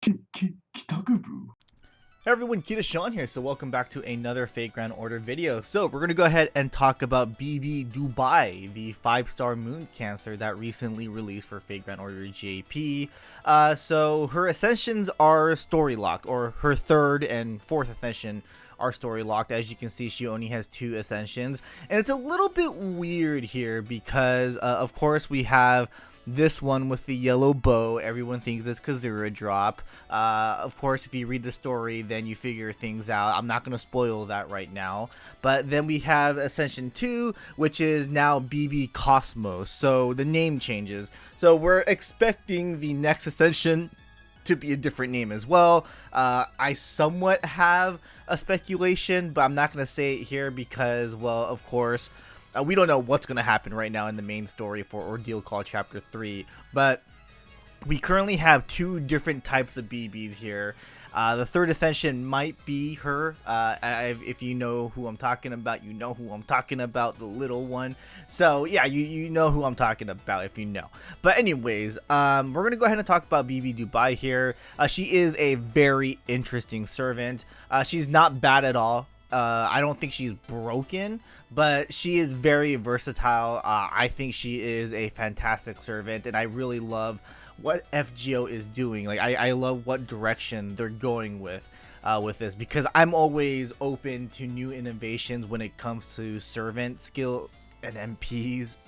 Hey everyone, KitaSean here, so welcome back to another Fate Grand Order video. So we're going to go ahead and talk about BB Dubai, the 5-star moon cancer that recently released for Fate Grand Order JP. So her ascensions are story locked, or her 3rd and 4th ascension are story locked. As you can see, she only has 2 ascensions, and it's a little bit weird here because of course we have this one with the yellow bow. Everyone thinks it's Kazura drop. Of course, if you read the story, then you figure things out. I'm not going to spoil that right now. But then we have Ascension 2, which is now BB Cosmos. So the name changes. So we're expecting the next Ascension to be a different name as well. I somewhat have a speculation, but I'm not going to say it here because, well, of course, we don't know what's going to happen right now in the main story for Ordeal Call Chapter 3, but we currently have 2 different types of BBs here. The 3rd Ascension might be her. If you know who I'm talking about, you know who I'm talking about, the little one. So yeah, you know who I'm talking about if you know. But anyways, we're going to go ahead and talk about BB Dubai here. She is a very interesting servant. She's not bad at all. I don't think she's broken, but she is very versatile. I think she is a fantastic servant, and I really love what FGO is doing. Like, I love what direction they're going with this, because I'm always open to new innovations when it comes to servant skill and MPs.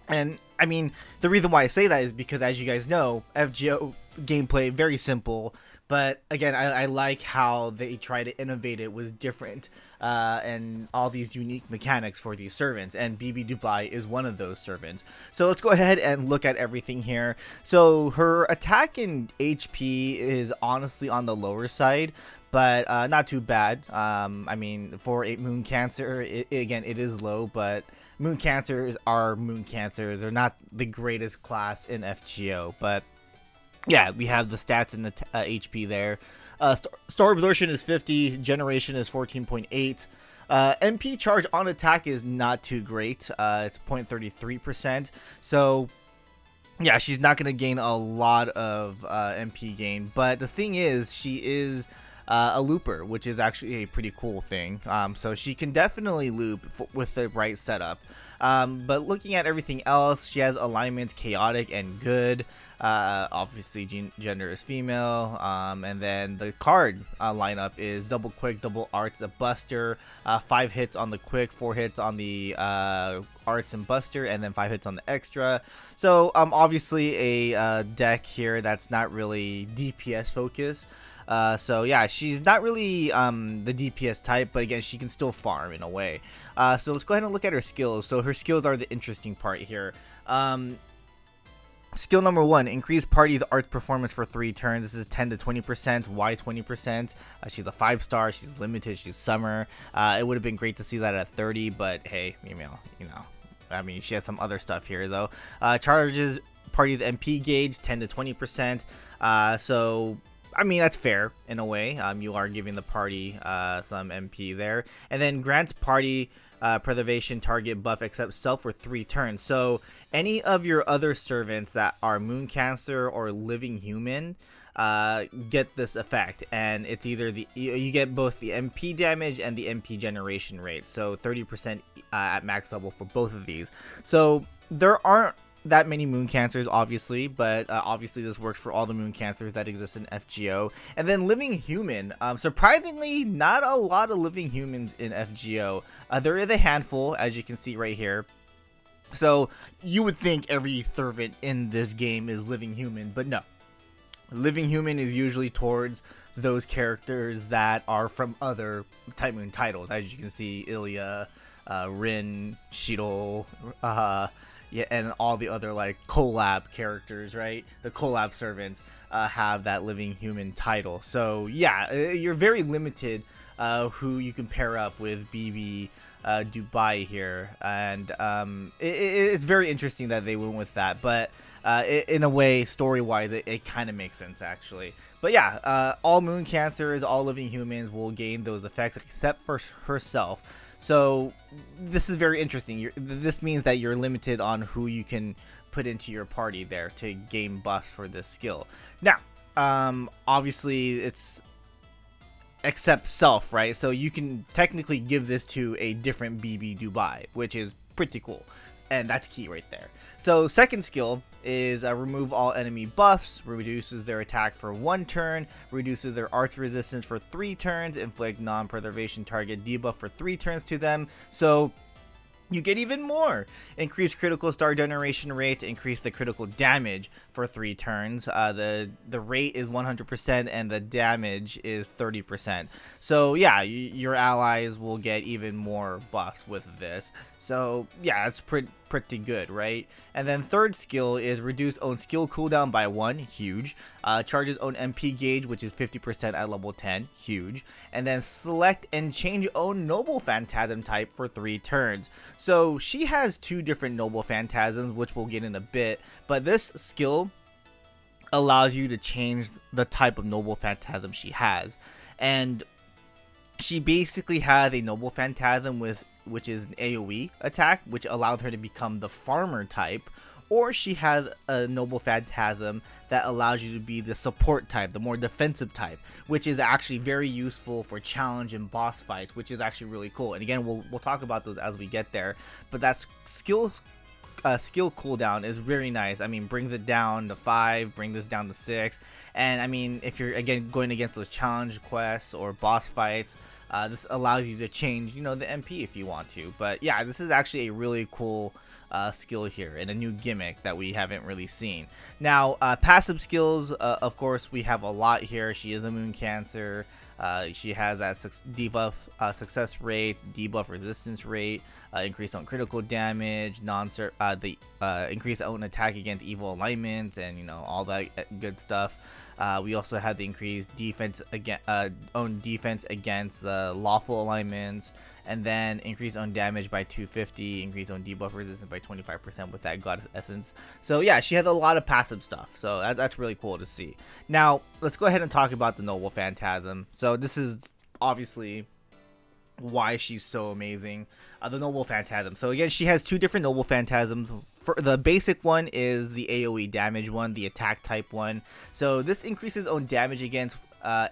And I mean, the reason why I say that is because, as you guys know, FGO gameplay very simple, but again, I like how they try to innovate it with different and all these unique mechanics for these servants, and BB Dubai is one of those servants. So let's go ahead and look at everything here. So her attack and HP is honestly on the lower side, but not too bad. I mean, for a moon cancer, again, it is low, but moon cancers are moon cancers. They're not the greatest class in FGO, but yeah, we have the stats and the HP there. Star absorption is 50, generation is 14.8. MP charge on attack is not too great. It's 0.33%. So yeah, she's not going to gain a lot of MP gain. But the thing is, she is a looper, which is actually a pretty cool thing. So she can definitely loop with the right setup. But looking at everything else, she has alignments chaotic and good. Obviously gender is female, and then the card lineup is double quick, double arts, a buster, 5 hits on the quick, 4 hits on the arts and buster, and then 5 hits on the extra. So obviously a deck here that's not really DPS focused. So yeah, she's not really the DPS type, but again, she can still farm in a way. So let's go ahead and look at her skills. So her skills are the interesting part here. Skill number 1, increase party's arts performance for 3 turns. This is 10 to 20%. Why 20%? She's a 5-star. She's limited. She's summer. It would have been great to see that at 30, but hey, you know. I mean, she has some other stuff here though. Charges party's MP gauge 10 to 20%. So I mean, that's fair in a way. You are giving the party some MP there. And then grants party preservation target buff except self for 3 turns. So any of your other servants that are moon cancer or living human get this effect, and it's either you get both the MP damage and the MP generation rate. So 30% at max level for both of these. So there aren't that many moon cancers, obviously, but obviously this works for all the moon cancers that exist in FGO. And then living human, surprisingly, not a lot of living humans in FGO. There is a handful, as you can see right here. So you would think every servant in this game is living human, but no. Living human is usually towards those characters that are from other Type Moon titles, as you can see, Ilya, Rin, Shidol, yeah, and all the other like collab characters, right? The collab servants have that living human title. So yeah, you're very limited who you can pair up with BB Dubai here, and it's very interesting that they went with that. But in a way, story-wise, it kind of makes sense actually. But yeah, all moon cancers, all living humans will gain those effects except for herself. So this is very interesting. This means that you're limited on who you can put into your party there to gain buffs for this skill. Now, obviously it's except self, right? So you can technically give this to a different BB Dubai, which is pretty cool. And that's key right there. So second skill is remove all enemy buffs, reduces their attack for 1 turn, reduces their arch resistance for 3 turns, inflict non-preservation target debuff for 3 turns to them. So you get even more. Increase critical star generation rate, increase the critical damage for 3 turns. The rate is 100% and the damage is 30%. So yeah, your allies will get even more buffs with this. So yeah, it's pretty good, right? And then third skill is reduce own skill cooldown by 1, huge. Charges own MP gauge, which is 50% at level 10, huge. And then select and change own noble phantasm type for 3 turns. So she has 2 different noble phantasms, which we'll get in a bit, but this skill allows you to change the type of noble phantasm she has. And she basically has a noble phantasm which is an AoE attack, which allowed her to become the farmer type, or she has a noble phantasm that allows you to be the support type, the more defensive type, which is actually very useful for challenge and boss fights, which is actually really cool. And again, we'll talk about those as we get there, but that skill cooldown is very nice. I mean, brings it down to 5, bring this down to 6, and I mean, if you're again going against those challenge quests or boss fights, this allows you to change, you know, the MP if you want to. But yeah, this is actually a really cool skill here and a new gimmick that we haven't really seen. Now, passive skills, of course, we have a lot here. She is a moon cancer. She has that debuff success rate, debuff resistance rate, increase on critical damage, increase own attack against evil alignments, and you know, all that good stuff. We also have the increased defense own defense against the lawful alignments, and then increase own damage by 250, increase own debuff resistance by 25% with that goddess essence. So yeah, she has a lot of passive stuff, so that's really cool to see. Now let's go ahead and talk about the noble phantasm. So this is obviously why she's so amazing. The noble phantasm. So again, she has 2 different noble phantasms. For the basic one is the AoE damage one, the attack type one. So this increases own damage against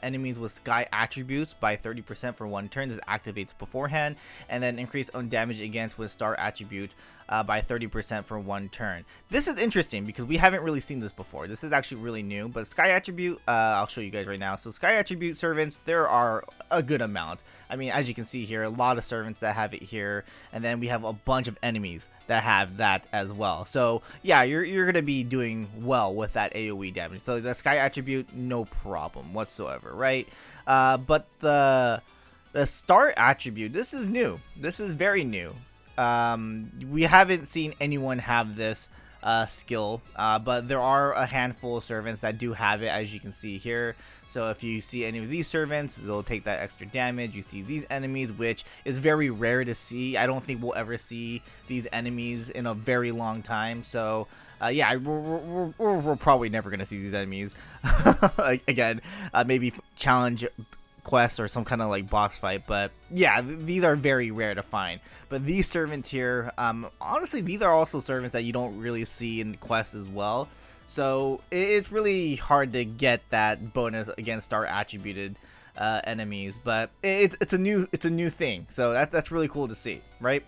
enemies with sky attributes by 30% for 1 turn. This activates beforehand, and then increase own damage against with star attribute by 30% for 1 turn. This is interesting because we haven't really seen this before. This is actually really new, but sky attribute, I'll show you guys right now. So sky attribute servants, there are a good amount. I mean, as you can see here, a lot of servants that have it here, and then we have a bunch of enemies that have that as well. So yeah, you're gonna be doing well with that AoE damage. So the sky attribute, no problem whatsoever, right? But the star attribute, this is new. This is very new. We haven't seen anyone have this skill, but there are a handful of servants that do have it, as you can see here. So if you see any of these servants, they'll take that extra damage. You see these enemies, which is very rare to see. I don't think we'll ever see these enemies in a very long time. So yeah, we're probably never gonna see these enemies again. Maybe challenge quest or some kind of like boss fight, but yeah, these are very rare to find. But these servants here, honestly, these are also servants that you don't really see in quests as well. So it's really hard to get that bonus against star attributed enemies, but it's a new thing. So that's really cool to see, right?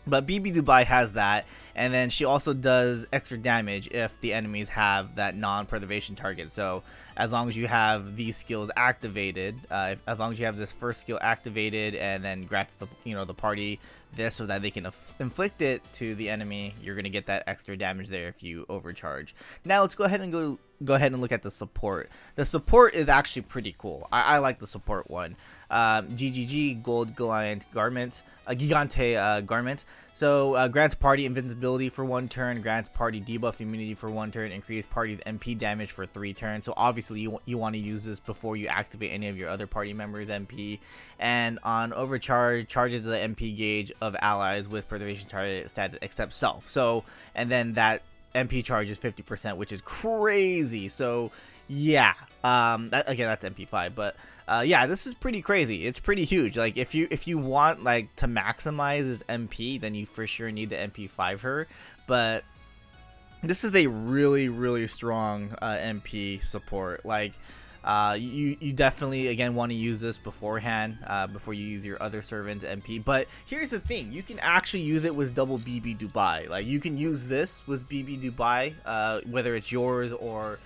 But BB Dubai has that, and then she also does extra damage if the enemies have that non-preservation target. So as long as you have these skills activated, as long as you have this first skill activated, and then grants the party this so that they can inflict it to the enemy, you're gonna get that extra damage there if you overcharge. Now let's go ahead and look at the support. The support is actually pretty cool. I like the support one. GGG Gold Gigante Garment. So grants party invincibility for 1 turn, grants party debuff immunity for 1 turn, increase party's MP damage for 3 turns. So obviously you want to use this before you activate any of your other party members' MP. And on overcharge, charges the MP gauge of allies with preservation target status except self. So, and then that MP charge is 50%, which is crazy. So yeah, that's MP5, but yeah, this is pretty crazy. It's pretty huge. Like if you want like to maximize his MP, then you for sure need to MP5 her. But this is a really strong MP support. Like, you definitely again want to use this beforehand, before you use your other servant MP. But here's the thing: you can actually use it with double BB Dubai. Like, you can use this with BB Dubai, whether it's yours or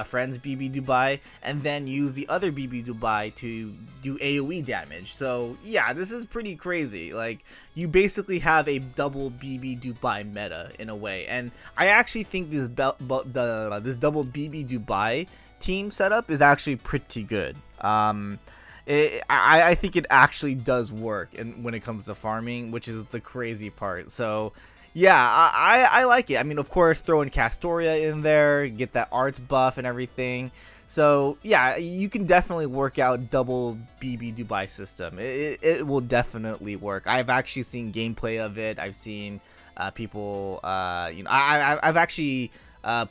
friend's BB Dubai, and then use the other BB Dubai to do AoE damage. So yeah, this is pretty crazy. Like, you basically have a double BB Dubai meta in a way, and I actually think this this double BB Dubai team setup is actually pretty good. I think it actually does work, and when it comes to farming, which is the crazy part. So yeah, I like it. I mean, of course, throw in Castoria in there, get that arts buff and everything. So yeah, you can definitely work out double BB Dubai system. It will definitely work. I've actually seen gameplay of it. I've seen people, I've actually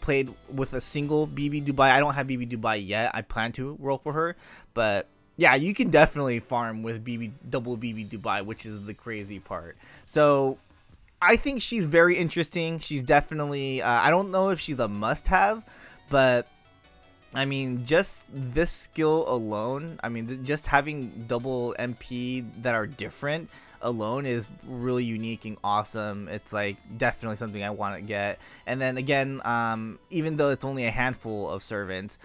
played with a single BB Dubai. I don't have BB Dubai yet. I plan to roll for her, but yeah, you can definitely farm with double BB Dubai, which is the crazy part. So I think she's very interesting. She's definitely, I don't know if she's a must-have, but I mean, just this skill alone, I mean, just having double MP that are different alone is really unique and awesome. It's like definitely something I want to get. And then again, even though it's only a handful of servants,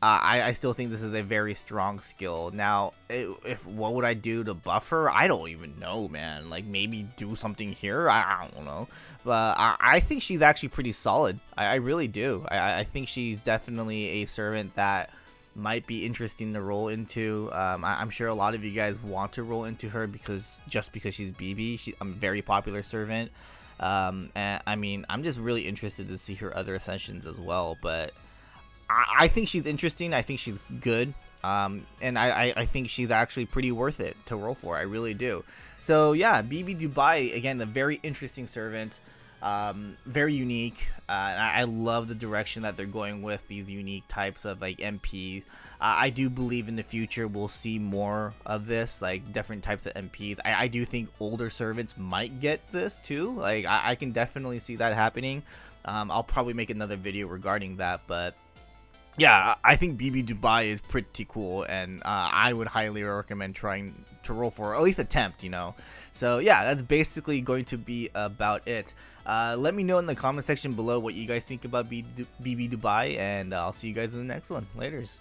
I still think this is a very strong skill. Now, if what would I do to buff her? I don't even know, man. Like, maybe do something here? I don't know. But I think she's actually pretty solid. I really do. I think she's definitely a servant that might be interesting to roll into. I'm sure a lot of you guys want to roll into her because she's BB. She's a very popular servant. And I mean, I'm just really interested to see her other ascensions as well. But I think she's interesting. I think she's good. And I think she's actually pretty worth it to roll for. I really do. So yeah, BB Dubai, again, a very interesting servant. Very unique. I love the direction that they're going with these unique types of like MPs. I do believe in the future we'll see more of this, like different types of MPs. I do think older servants might get this too. Like, I can definitely see that happening. I'll probably make another video regarding that, but yeah, I think BB Dubai is pretty cool, and I would highly recommend trying to roll for, or at least attempt, you know. So yeah, that's basically going to be about it. Let me know in the comment section below what you guys think about BB Dubai, and I'll see you guys in the next one. Laters.